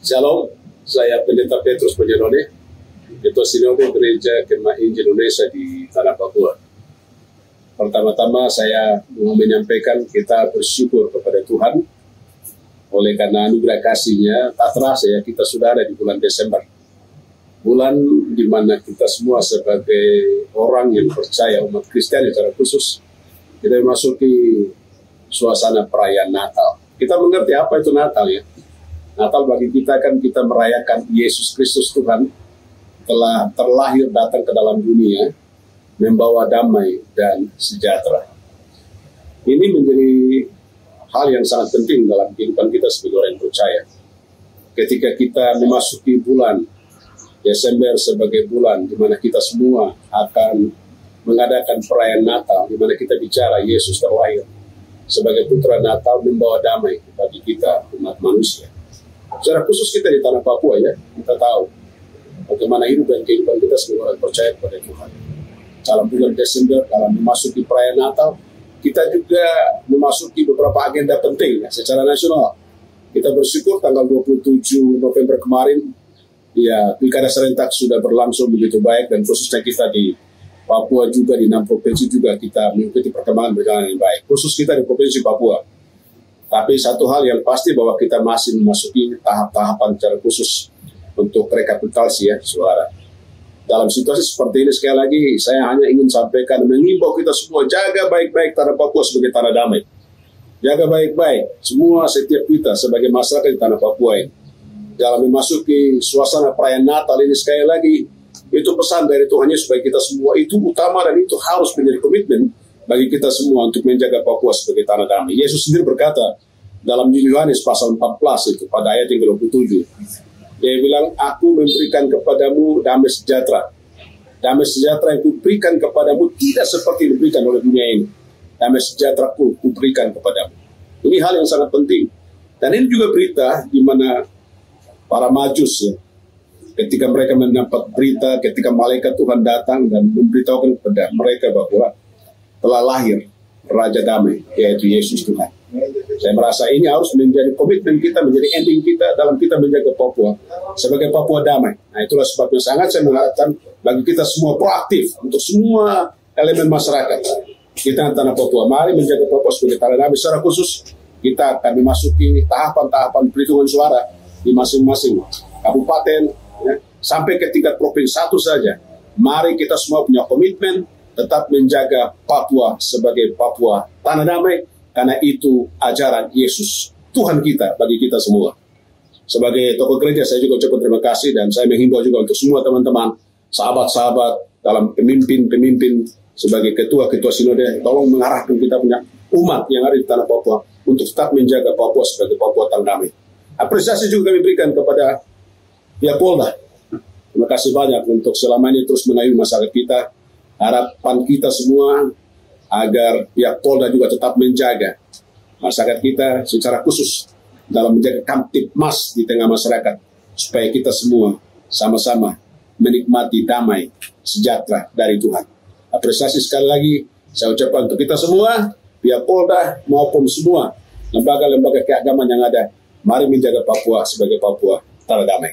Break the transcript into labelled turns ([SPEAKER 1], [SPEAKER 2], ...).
[SPEAKER 1] Shalom, saya Pendeta Petrus Penjerone, Ketua Sinode Gereja Kemah Injil Indonesia di Tanah Papua. Pertama-tama saya mau menyampaikan kita bersyukur kepada Tuhan oleh karena anugerah kasih-Nya. Tak terasa ya, kita sudah ada di bulan Desember, bulan di mana kita semua sebagai orang yang percaya, umat Kristen secara khusus, kita memasuki suasana perayaan Natal. Kita mengerti apa itu Natal ya. Natal bagi kita kan kita merayakan Yesus Kristus Tuhan telah terlahir datang ke dalam dunia membawa damai dan sejahtera. Ini menjadi hal yang sangat penting dalam kehidupan kita sebagai orang yang percaya. Ketika kita memasuki bulan Desember sebagai bulan di mana kita semua akan mengadakan perayaan Natal, di mana kita bicara Yesus terlahir sebagai putra Natal membawa damai bagi kita umat manusia. Secara khusus kita di Tanah Papua ya, kita tahu bagaimana hidup dan kehidupan kita sebagai orang percaya kepada Tuhan. Dalam bulan Desember, dalam memasuki perayaan Natal, kita juga memasuki beberapa agenda penting ya, secara nasional. Kita bersyukur tanggal 27 November kemarin, ya pilkada serentak sudah berlangsung begitu baik, dan khususnya kita di Papua juga, di 6 provinsi juga kita mengikuti perkembangan berjalan yang baik. Khusus kita di Provinsi Papua. Tapi satu hal yang pasti bahwa kita masih memasuki tahap-tahapan secara khusus untuk rekapitulasi ya suara. Dalam situasi seperti ini sekali lagi saya hanya ingin sampaikan, mengimbau kita semua jaga baik-baik Tanah Papua sebagai tanah damai. Jaga baik-baik semua setiap kita sebagai masyarakat di Tanah Papua ini. Dalam memasuki suasana perayaan Natal ini sekali lagi, itu pesan dari Tuhan Yesus supaya kita semua itu utama dan itu harus menjadi komitmen bagi kita semua untuk menjaga Papua sebagai tanah damai. Yesus sendiri berkata dalam Yohanes pasal 14 itu pada ayat yang ke-27. Dia bilang, aku memberikan kepadamu damai sejahtera. Damai sejahtera yang kuberikan kepadamu tidak seperti diberikan oleh dunia ini. Damai sejahtera kuberikan kepadamu. Ini hal yang sangat penting. Dan ini juga berita di mana para majus ya, ketika mereka mendapat berita, ketika malaikat Tuhan datang dan memberitahukan kepada mereka bahwa telah lahir Raja Damai, yaitu Yesus Tuhan. Saya merasa ini harus menjadi komitmen kita, menjadi ending kita dalam kita menjaga Papua sebagai Papua damai. Nah itulah sebabnya sangat saya mengatakan bagi kita semua proaktif untuk semua elemen masyarakat kita Tanah Papua. Mari menjaga Papua sebagai tanah damai. Secara khusus kita akan memasuki tahapan-tahapan perhitungan suara di masing-masing kabupaten ya, sampai ke tingkat provinsi satu saja. Mari kita semua punya komitmen tetap menjaga Papua sebagai Papua tanah damai, karena itu ajaran Yesus Tuhan kita bagi kita semua. Sebagai tokoh gereja saya juga ucapkan terima kasih, dan saya menghimbau juga untuk semua teman-teman, sahabat-sahabat dalam pemimpin sebagai ketua-ketua sinode, tolong mengarahkan kita punya umat yang ada di Tanah Papua untuk tetap menjaga Papua sebagai Papua tanah damai. Apresiasi juga kami berikan kepada pihak Polda. Terima kasih banyak untuk selama ini terus menaungi masyarakat kita. Harapan kita semua agar pihak Polda juga tetap menjaga masyarakat kita secara khusus dalam menjaga Kamtibmas di tengah masyarakat, supaya kita semua sama-sama menikmati damai sejahtera dari Tuhan. Apresiasi sekali lagi saya ucapkan untuk kita semua, pihak Polda maupun semua lembaga-lembaga keagamaan yang ada. Mari menjaga Papua sebagai Papua tanah damai.